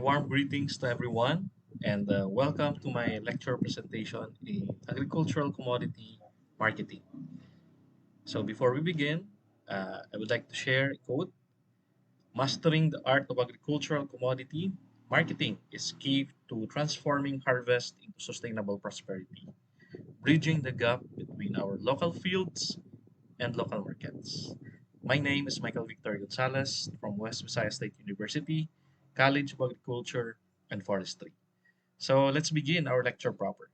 warm greetings to everyone, and welcome to my lecture presentation in agricultural commodity marketing. So, before we begin, I would like to share a quote. Mastering the art of agricultural commodity marketing is key to transforming harvest into sustainable prosperity, bridging the gap between our local fields and local markets. My name is Michael Victor Gonzalez from West Visayas State University, College of Agriculture and Forestry. So let's begin our lecture proper.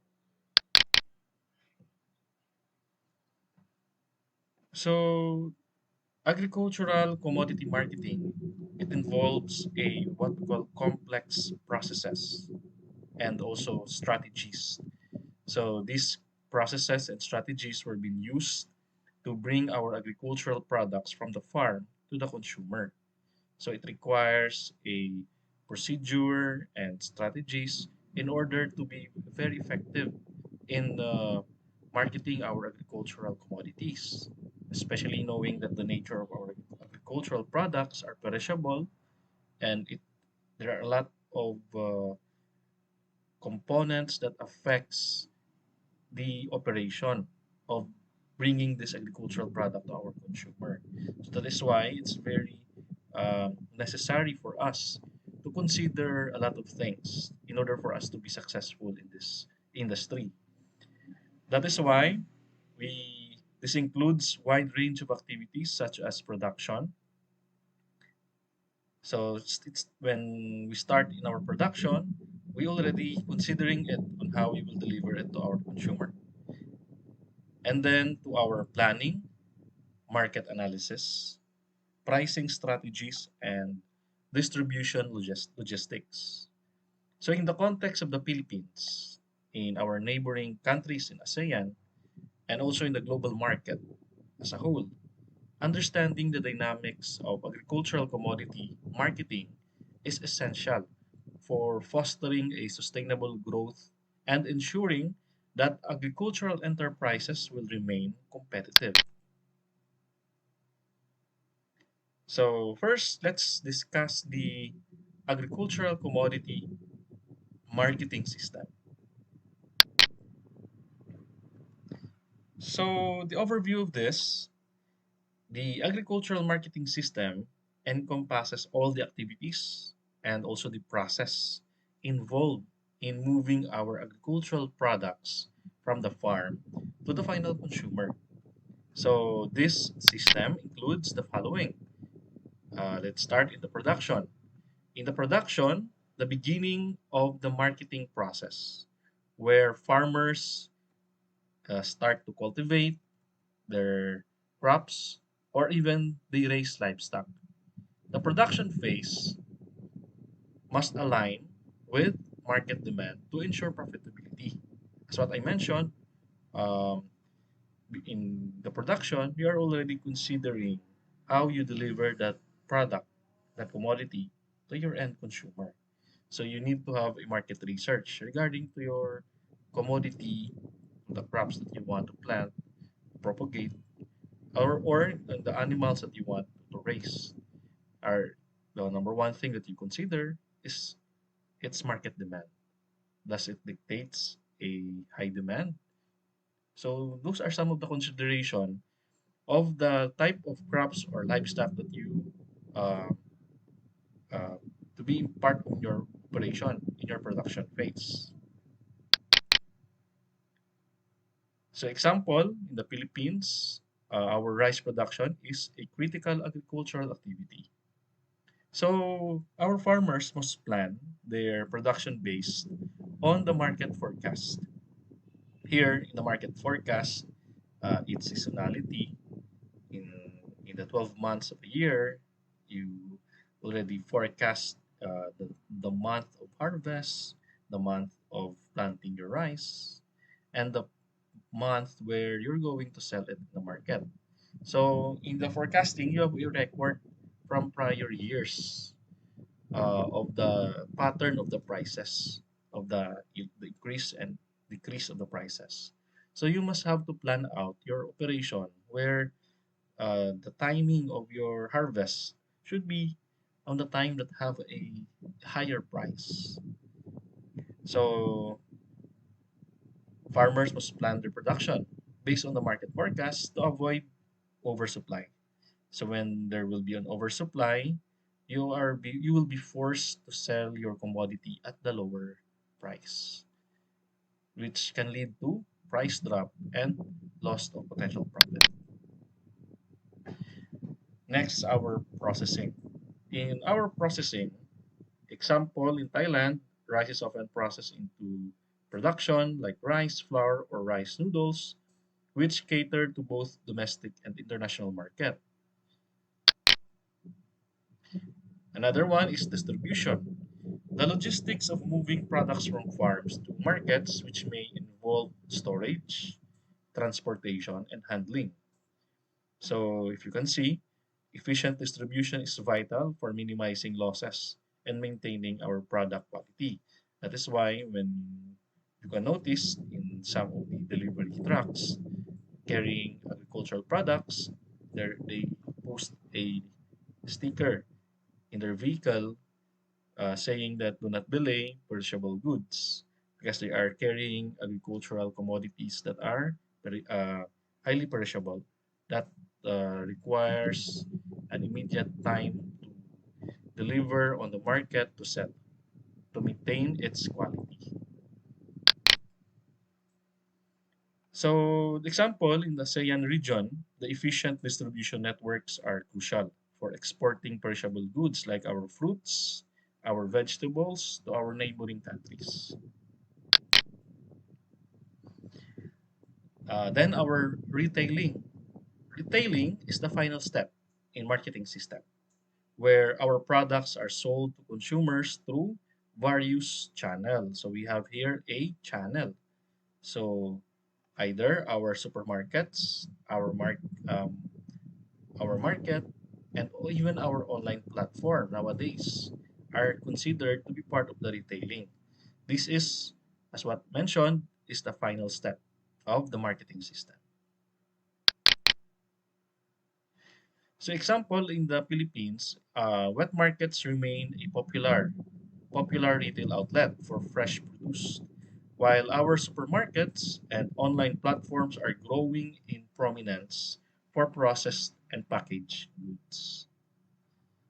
So agricultural commodity marketing, it involves a what we call complex processes and also strategies. So these processes and strategies were being used to bring our agricultural products from the farm to the consumer. So it requires a procedure and strategies in order to be very effective in marketing our agricultural commodities, especially knowing that the nature of our agricultural products are perishable and there are a lot of components that affects the operation of bringing this agricultural product to our consumer. So that is why it's very necessary for us to consider a lot of things in order for us to be successful in this industry. That is why this includes wide range of activities such as production. So it's when we start in our production, we already considering it on how we will deliver it to our consumer. And then to our planning, market analysis, pricing strategies, and distribution logistics. So, in the context of the Philippines, in our neighboring countries in ASEAN, and also in the global market as a whole, understanding the dynamics of agricultural commodity marketing is essential for fostering a sustainable growth and ensuring that agricultural enterprises will remain competitive. So first, let's discuss the agricultural commodity marketing system. So the overview of this, the agricultural marketing system encompasses all the activities and also the process involved in moving our agricultural products from the farm to the final consumer. So this system includes the following. Let's start in the production. In the production, the beginning of the marketing process, where farmers start to cultivate their crops or even they raise livestock. The production phase must align with market demand to ensure profitability. As what I mentioned, um, in the production, you are already considering how you deliver that product, that commodity to your end consumer. So you need to have a market research regarding to your commodity, the crops that you want to plant, propagate, or the animals that you want to raise. Are the number one thing that you consider is its market demand. Does it dictates a high demand? So those are some of the consideration of the type of crops or livestock that you uh, uh, to be part of your operation in your production phase. So example, in the Philippines, our rice production is a critical agricultural activity. So our farmers must plan their production based on the market forecast. Here in the market forecast, its seasonality in in the 12 months of the year, you already forecast the month of harvest, the month of planting your rice, and the month where you're going to sell it in the market. So in the forecasting, you have a record from prior years of the pattern of the prices of the increase and decrease of the prices. So you must have to plan out your operation where the timing of your harvest should be on the time that have a higher price. So farmers must plan their production based on the market forecast to avoid oversupply. So when there will be an oversupply, you will be forced to sell your commodity at the lower price, which can lead to price drop and loss of potential profit. Next, our processing. In our processing, example in Thailand, rice is often processed into production like rice flour or rice noodles, which cater to both domestic and international market. Another one is distribution. The logistics of moving products from farms to markets, which may involve storage, transportation, and handling. So, if you can see, efficient distribution is vital for minimizing losses and maintaining our product quality. That is why when you can notice in some of the delivery trucks carrying agricultural products, they post a sticker in their vehicle saying that do not delay perishable goods because they are carrying agricultural commodities that are highly perishable that requires an immediate time to deliver on the market to sell to maintain its quality. So, the example in the ASEAN region, the efficient distribution networks are crucial for exporting perishable goods like our fruits, our vegetables to our neighboring countries. Then our retailing. Retailing is the final step in marketing system where our products are sold to consumers through various channels. So we have here a channel. So either our supermarkets, um, our market, and even our online platform nowadays are considered to be part of the retailing. This is, as what mentioned, is the final step of the marketing system. So example, in the Philippines, wet markets remain a popular retail outlet for fresh produce, while our supermarkets and online platforms are growing in prominence for processed and packaged goods.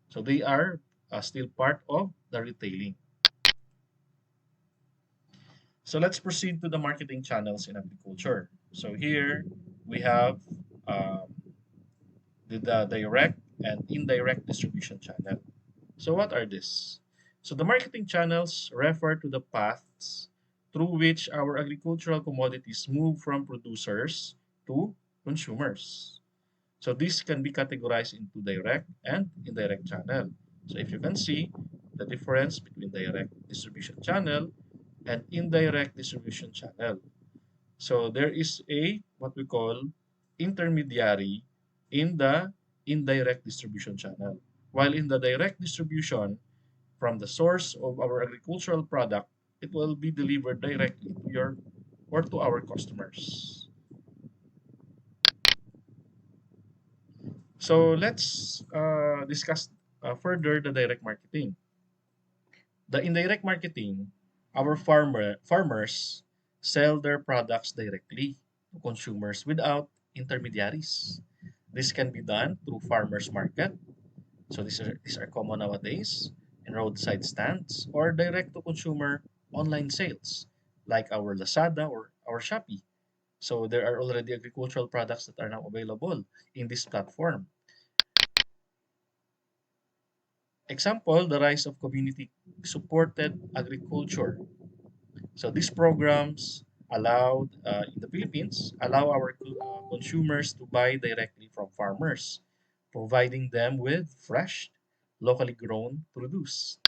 So they are still part of the retailing. So let's proceed to the marketing channels in agriculture. So here we have um, the direct and indirect distribution channel. So what are these? So the marketing channels refer to the paths through which our agricultural commodities move from producers to consumers. So this can be categorized into direct and indirect channel. So if you can see the difference between direct distribution channel and indirect distribution channel. So there is a what we call intermediary in the indirect distribution channel. While in the direct distribution, from the source of our agricultural product, it will be delivered directly to your or to our customers. So let's discuss further the direct marketing. The indirect marketing, our farmers sell their products directly to consumers without intermediaries. This can be done through farmers market. So these are common nowadays in roadside stands or direct to consumer online sales like our Lazada or our Shopee. So there are already agricultural products that are now available in this platform. Example, the rise of community supported agriculture. So these programs allowed in the Philippines allow our consumers to buy directly from farmers, providing them with fresh, locally grown produce.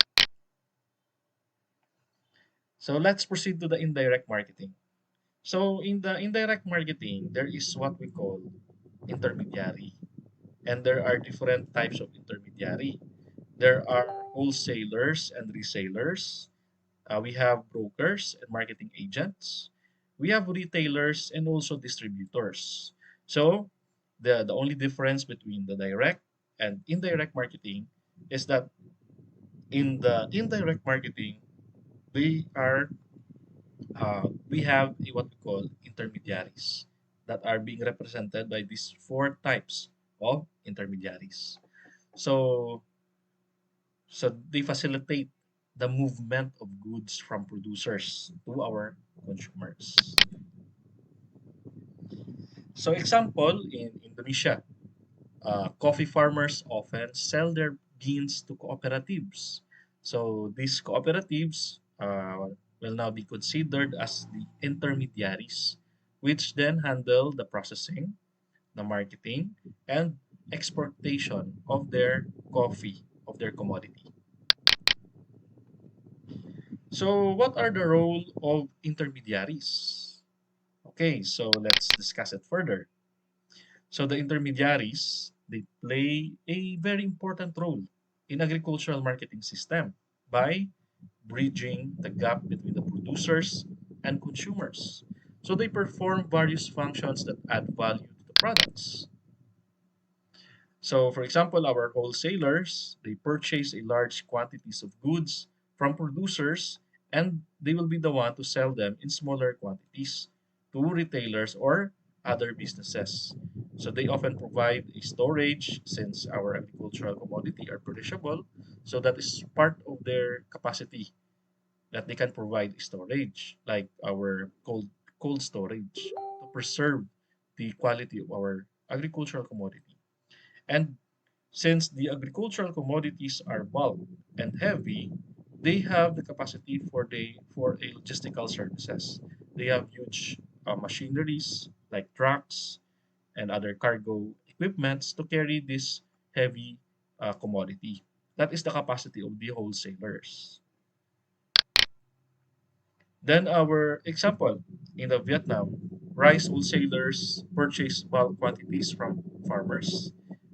So let's proceed to the indirect marketing. So in the indirect marketing, there is what we call intermediary, and there are different types of intermediary. There are wholesalers and resellers. We have brokers and marketing agents. We have retailers and also distributors. So the only difference between the direct and indirect marketing is that In the indirect marketing, they are we have what we call intermediaries that are being represented by these four types of intermediaries. So, so they facilitate the movement of goods from producers to our consumers. So, example in Indonesia, coffee farmers often sell their beans to cooperatives. So these cooperatives will now be considered as the intermediaries, which then handle the processing, the marketing, and exportation of their coffee, of their commodity. So what are the role of intermediaries? Okay, so let's discuss it further. So the intermediaries, they play a very important role in agricultural marketing system by bridging the gap between the producers and consumers. So they perform various functions that add value to the products. So, for example, our wholesalers, they purchase a large quantities of goods from producers and they will be the one to sell them in smaller quantities to retailers or other businesses. So they often provide a storage since our agricultural commodity are perishable. So that is part of their capacity that they can provide storage, like our cold storage to preserve the quality of our agricultural commodity. And since the agricultural commodities are bulk and heavy, they have the capacity for a logistical services. They have huge machineries like trucks and other cargo equipments to carry this heavy commodity. That is the capacity of the wholesalers. Then our example in the Vietnam, rice wholesalers purchase bulk quantities from farmers.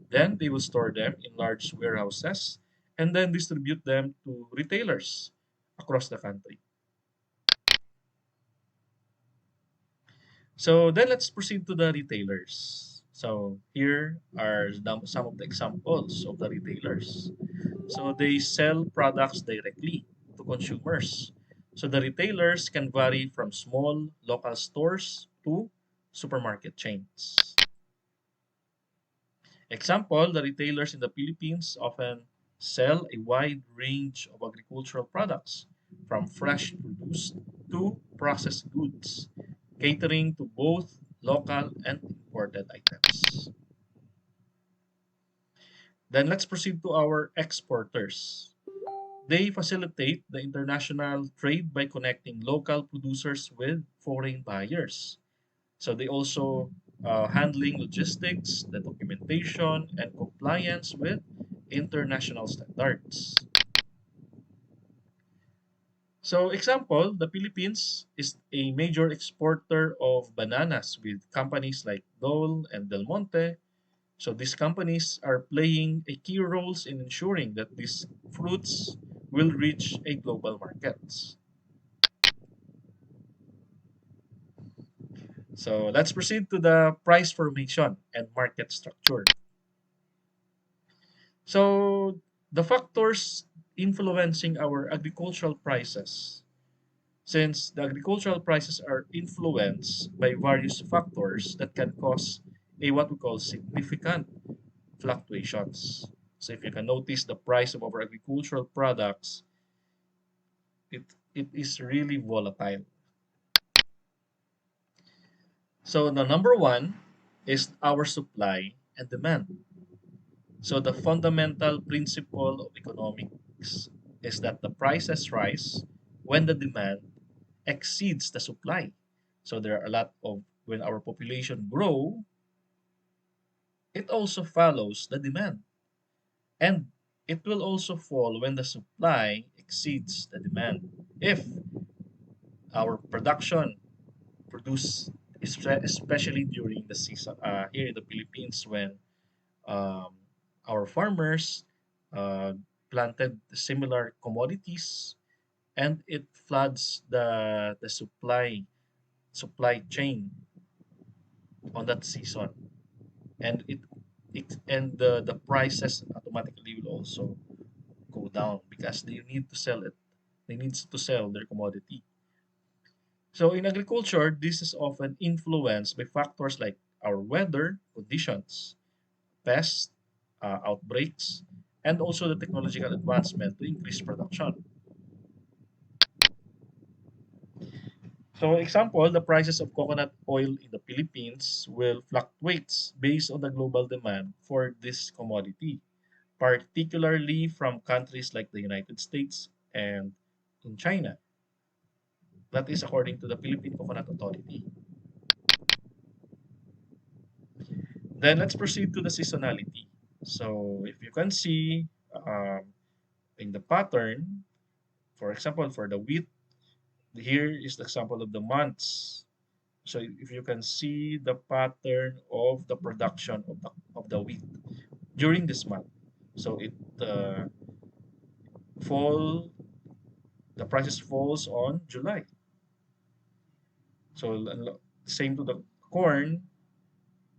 Then they will store them in large warehouses and then distribute them to retailers across the country. So then let's proceed to the retailers. So here are some of the examples of the retailers. So they sell products directly to consumers. So the retailers can vary from small local stores to supermarket chains. Example, the retailers in the Philippines often sell a wide range of agricultural products from fresh produce to processed goods, catering to both local and imported items. Then let's proceed to our exporters. They facilitate the international trade by connecting local producers with foreign buyers. So they also handling logistics, the documentation, and compliance with international standards. So example, the Philippines is a major exporter of bananas with companies like Dole and Del Monte. So these companies are playing a key roles in ensuring that these fruits will reach a global markets. So let's proceed to the price formation and market structure. So the factors influencing our agricultural prices, since the agricultural prices are influenced by various factors that can cause a what we call significant fluctuations. So if you can notice the price of our agricultural products, it is really volatile. So the number one is our supply and demand. So the fundamental principle of economics is that the prices rise when the demand exceeds the supply. So there are a lot of when our population grow, it also follows the demand. And it will also fall when the supply exceeds the demand. If our production produce especially during the season here in the Philippines when um, our farmers uh, planted similar commodities and it floods the supply chain on that season and it and the prices automatically will also go down because they need to sell it. They need to sell their commodity. So in agriculture, this is often influenced by factors like our weather conditions, pests, outbreaks, and also the technological advancement to increase production. So example, the prices of coconut oil in the Philippines will fluctuate based on the global demand for this commodity, particularly from countries like the United States and in China. That is according to the Philippine Coconut Authority. Then let's proceed to the seasonality. So if you can see in the pattern, for example, for the wheat, here is the example of the months. So if you can see the pattern of the production of the wheat during this month. So it fall the prices falls on July. So same to corn,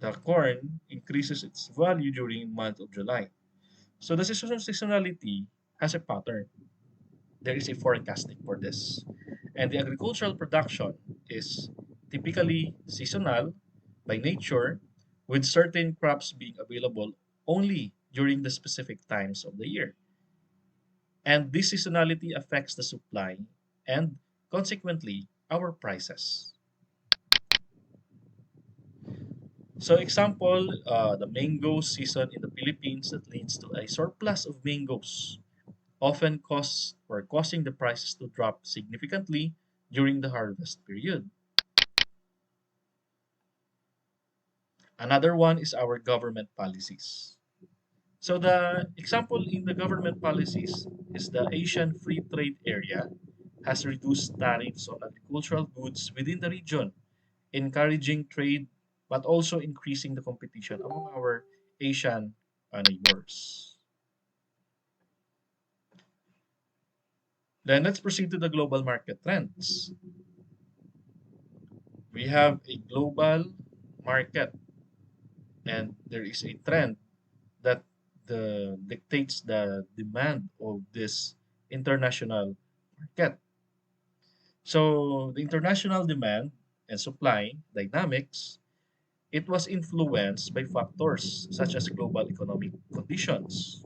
the corn increases its value during month of July. So the seasonality has a pattern. There is a forecasting for this. And the agricultural production is typically seasonal by nature, with certain crops being available only during the specific times of the year. And this seasonality affects the supply and consequently our prices. So example, the mango season in the Philippines that leads to a surplus of mangoes often causing the prices to drop significantly during the harvest period. Another one is our government policies. So the example in the government policies is the Asian Free Trade Area has reduced tariffs on agricultural goods within the region, encouraging trade but also increasing the competition among our Asian neighbors. Then let's proceed to the global market trends. We have a global market and there is a trend that dictates the demand of this international market. So the international demand and supply dynamics, it was influenced by factors such as global economic conditions,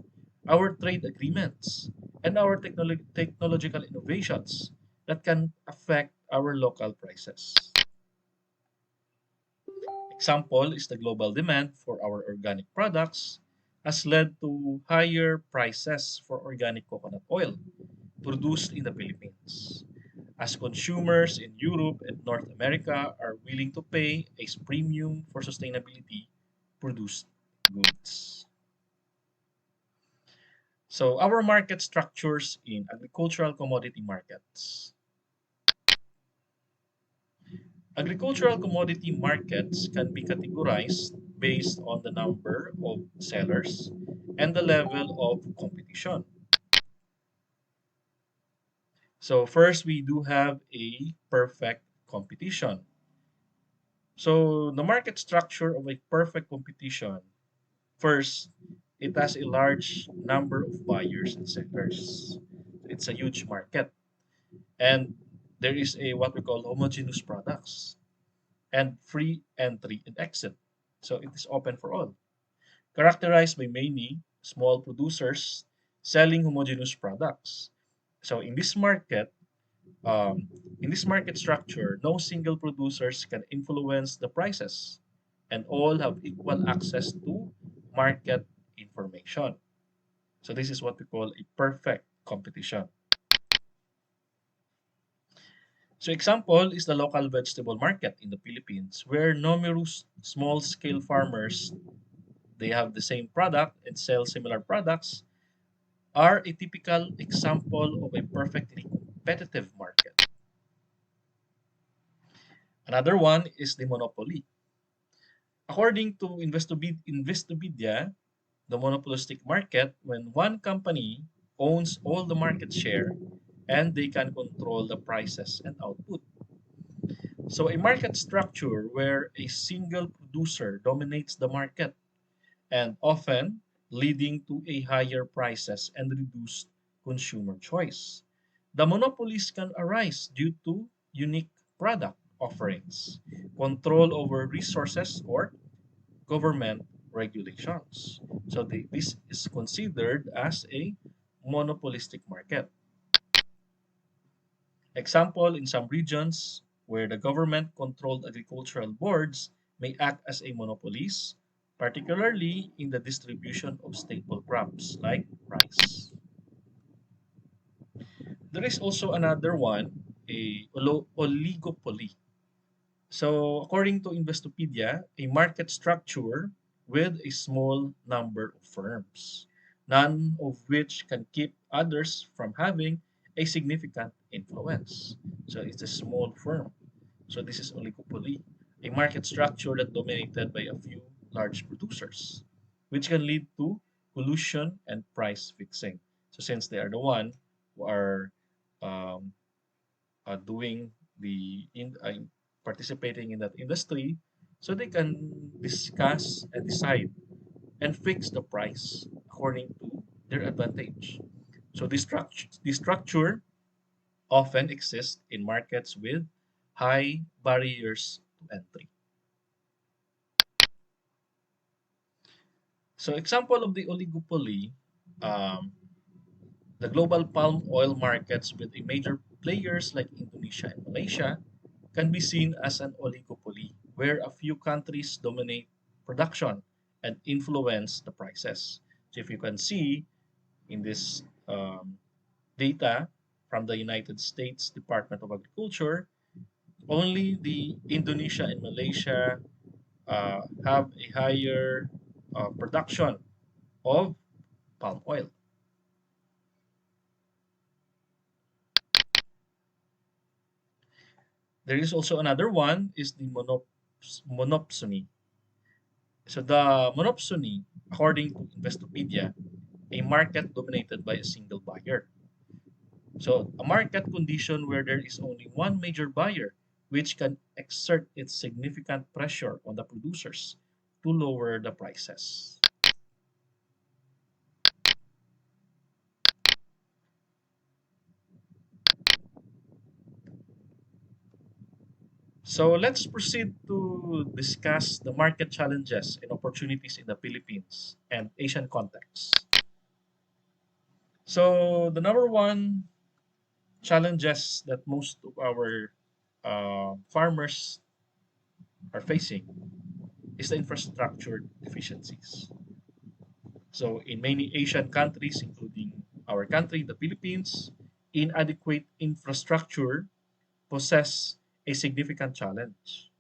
our trade agreements, and our technological innovations that can affect our local prices. Example is the global demand for our organic products has led to higher prices for organic coconut oil produced in the Philippines, as consumers in Europe and North America are willing to pay a premium for sustainability produced goods. So our market structures in agricultural commodity markets. Agricultural commodity markets can be categorized based on the number of sellers and the level of competition. So first, we do have a perfect competition. So the market structure of a perfect competition, first, it has a large number of buyers and sellers. It's a huge market. And there is a what we call homogeneous products and free entry and exit. So it is open for all. Characterized by many small producers selling homogeneous products. So um, in this market structure, no single producers can influence the prices, and all have equal access to market information. So this is what we call a perfect competition. So example is the local vegetable market in the Philippines, where numerous small-scale farmers they have the same product and sell similar products are a typical example of a perfectly competitive market. Another one is the monopoly. According to Investopedia, the monopolistic market when one company owns all the market share and they can control the prices and output. So a market structure where a single producer dominates the market and often leading to a higher prices and reduced consumer choice. The monopolies can arise due to unique product offerings, control over resources, or government regulations. So this is considered as a monopolistic market. Example, in some regions where the government controlled agricultural boards may act as a monopolies, particularly in the distribution of staple crops like rice. There is also another one, a oligopoly. So, according to Investopedia, a market structure with a small number of firms, none of which can keep others from having a significant influence. So, it's a small firm. So, this is oligopoly, a market structure that dominated by a few large producers, which can lead to collusion and price fixing. So, since they are the one who are um, doing participating in that industry, so they can discuss and decide and fix the price according to their advantage. So this structure often exists in markets with high barriers to entry. So example of the oligopoly, um, the global palm oil markets with a major players like Indonesia and Malaysia can be seen as an oligopoly where a few countries dominate production and influence the prices. So if you can see in this data from the United States Department of Agriculture, only the Indonesia and Malaysia have a higher production of palm oil. There is also another one is the monopsony. So the monopsony, according to Investopedia, a market dominated by a single buyer. So a market condition where there is only one major buyer, which can exert its significant pressure on the producers to lower the prices. So let's proceed to discuss the market challenges and opportunities in the Philippines and Asian context. So the number one challenges that most of our farmers are facing is the infrastructure deficiencies. So, in many Asian countries, including our country, the Philippines, inadequate infrastructure possess a significant challenge.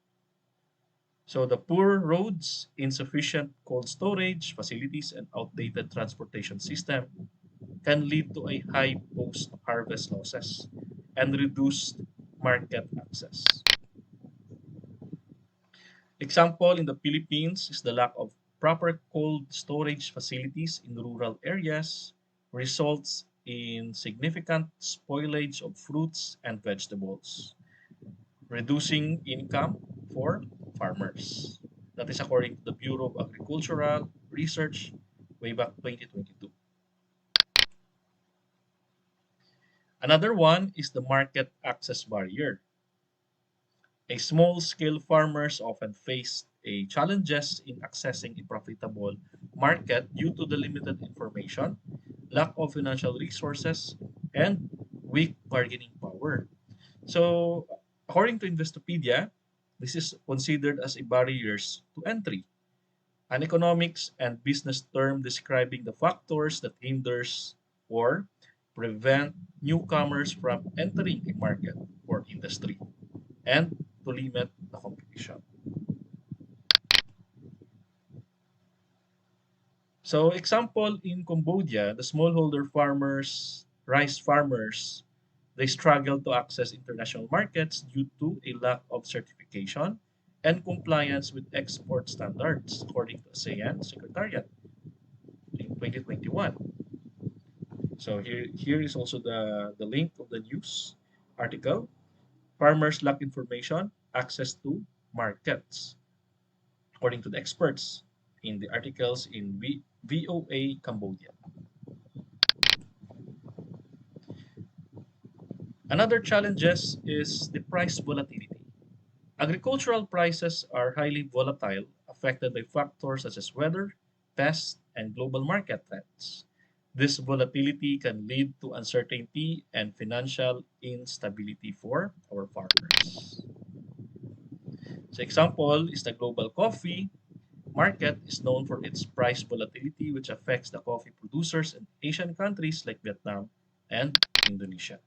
So, the poor roads, insufficient cold storage facilities, and outdated transportation system can lead to a high post-harvest losses and reduced market access. Example in the Philippines is the lack of proper cold storage facilities in rural areas results in significant spoilage of fruits and vegetables, reducing income for farmers. That is according to the Bureau of Agricultural Research way back 2022. Another one is the market access barrier. A small-scale farmers often face a challenges in accessing a profitable market due to the limited information, lack of financial resources, and weak bargaining power. So, according to Investopedia, this is considered as a barriers to entry, an economics and business term describing the factors that hinders or prevent newcomers from entering a market or industry and to limit the competition. So example in Cambodia, the smallholder farmers, rice farmers, they struggle to access international markets due to a lack of certification and compliance with export standards, according to ASEAN Secretariat in 2021. So here is also the link of the news article. Farmers lack information, access to markets, according to the experts in the articles in VOA Cambodia. Another challenges is the price volatility. Agricultural prices are highly volatile, affected by factors such as weather, pests, and global market trends. This volatility can lead to uncertainty and financial instability for our farmers. So example is the global coffee market is known for its price volatility which affects the coffee producers in Asian countries like Vietnam and Indonesia.